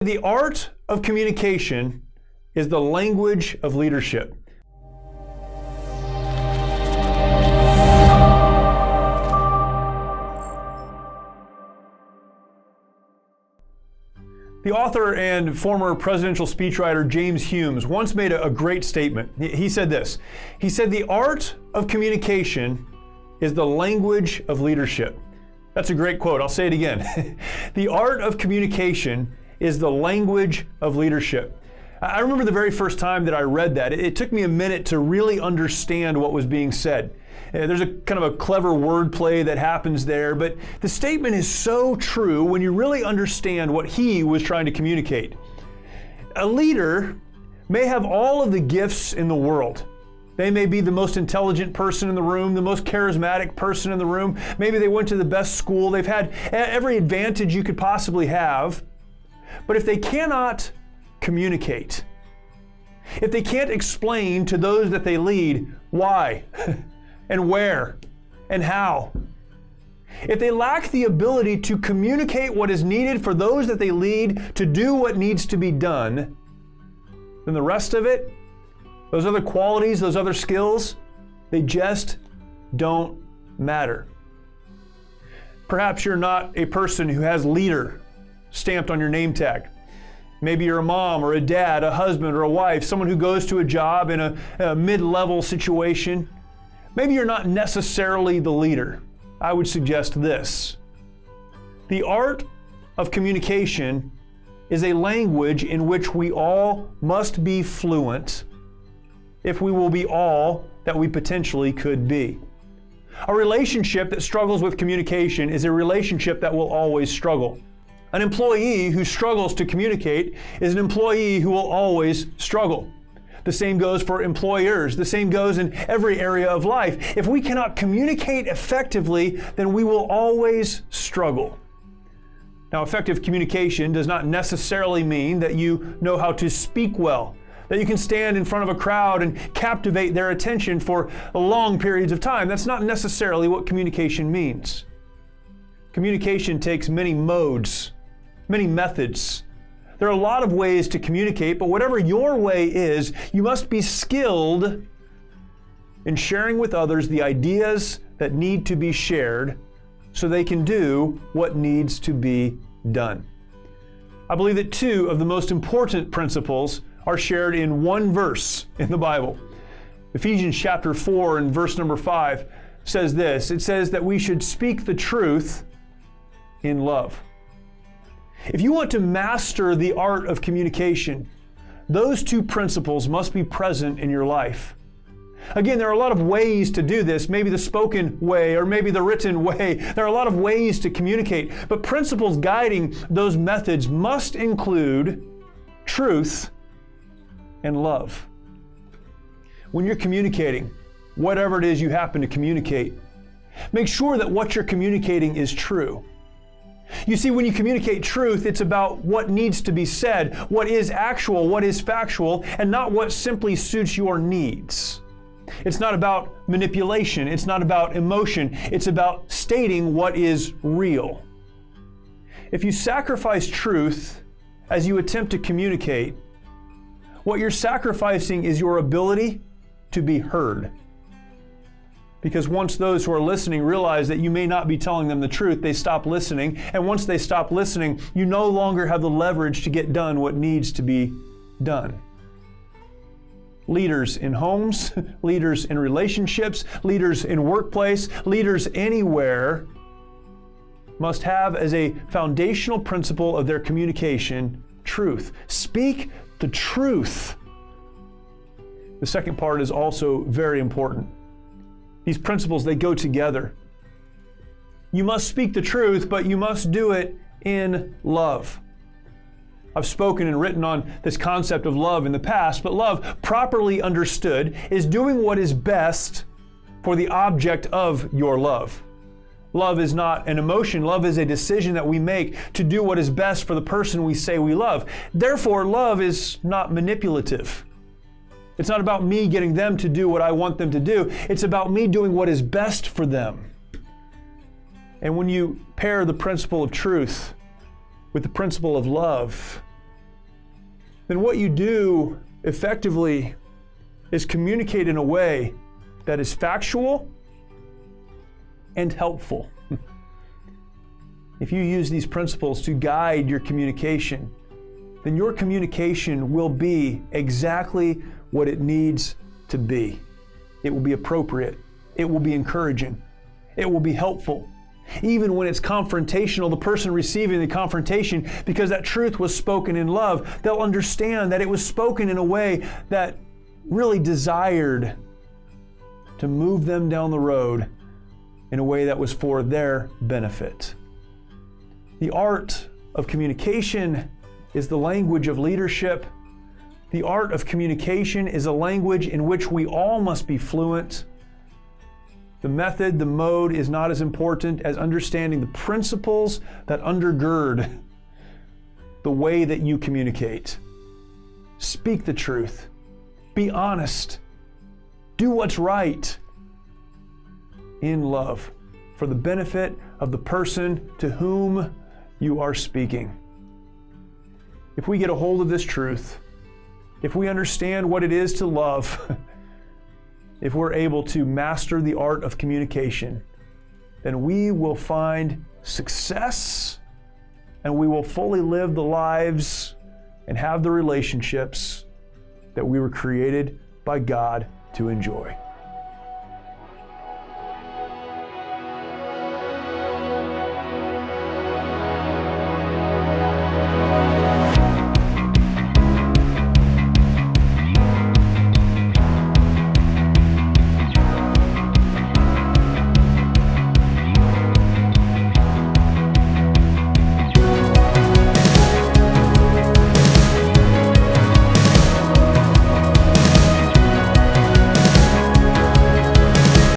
The art of communication is the language of leadership. The author and former presidential speechwriter James Humes once made a great statement. He said this. He said, "The art of communication is the language of leadership." That's a great quote. I'll say it again. The art of communication is the language of leadership. I remember the very first time that I read that. It took me a minute to really understand what was being said. There's a kind of a clever wordplay that happens there, but the statement is so true when you really understand what he was trying to communicate. A leader may have all of the gifts in the world. They may be the most intelligent person in the room, the most charismatic person in the room. Maybe they went to the best school. They've had every advantage you could possibly have. But if they cannot communicate, if they can't explain to those that they lead why and where and how, if they lack the ability to communicate what is needed for those that they lead to do what needs to be done, then the rest of it, those other qualities, those other skills, they just don't matter. Perhaps you're not a person who has leader stamped on your name tag. Maybe you're a mom or a dad, a husband or a wife, someone who goes to a job in a mid-level situation. Maybe you're not necessarily the leader. I would suggest this. The art of communication is a language in which we all must be fluent if we will be all that we potentially could be. A relationship that struggles with communication is a relationship that will always struggle. An employee who struggles to communicate is an employee who will always struggle. The same goes for employers. The same goes in every area of life. If we cannot communicate effectively, then we will always struggle. Now, effective communication does not necessarily mean that you know how to speak well, that you can stand in front of a crowd and captivate their attention for long periods of time. That's not necessarily what communication means. Communication takes many modes, many methods. There are a lot of ways to communicate, but whatever your way is, you must be skilled in sharing with others the ideas that need to be shared so they can do what needs to be done. I believe that two of the most important principles are shared in one verse in the Bible. Ephesians chapter 4 and verse number 5 says this. It says that we should speak the truth in love. If you want to master the art of communication, those two principles must be present in your life. Again, there are a lot of ways to do this, maybe the spoken way or maybe the written way. There are a lot of ways to communicate, but principles guiding those methods must include truth and love. When you're communicating, whatever it is you happen to communicate, make sure that what you're communicating is true. You see, when you communicate truth, it's about what needs to be said, what is actual, what is factual, and not what simply suits your needs. It's not about manipulation. It's not about emotion. It's about stating what is real. If you sacrifice truth as you attempt to communicate, what you're sacrificing is your ability to be heard. Because once those who are listening realize that you may not be telling them the truth, they stop listening. And once they stop listening, you no longer have the leverage to get done what needs to be done. Leaders in homes, leaders in relationships, leaders in workplace, leaders anywhere must have as a foundational principle of their communication truth. Speak the truth. The second part is also very important. These principles, they go together. You must speak the truth, but you must do it in love. I've spoken and written on this concept of love in the past, but love, properly understood, is doing what is best for the object of your love. Love is not an emotion. Love is a decision that we make to do what is best for the person we say we love. Therefore, love is not manipulative. It's not about me getting them to do what I want them to do. It's about me doing what is best for them. And when you pair the principle of truth with the principle of love, then what you do effectively is communicate in a way that is factual and helpful. If you use these principles to guide your communication, then your communication will be exactly what it needs to be. It will be appropriate. It will be encouraging. It will be helpful. Even when it's confrontational, the person receiving the confrontation, because that truth was spoken in love, they'll understand that it was spoken in a way that really desired to move them down the road in a way that was for their benefit. The art of communication is the language of leadership. The art of communication is a language in which we all must be fluent. The method, the mode is not as important as understanding the principles that undergird the way that you communicate. Speak the truth. Be honest. Do what's right in love for the benefit of the person to whom you are speaking. If we get a hold of this truth, if we understand what it is to love, if we're able to master the art of communication, then we will find success and we will fully live the lives and have the relationships that we were created by God to enjoy.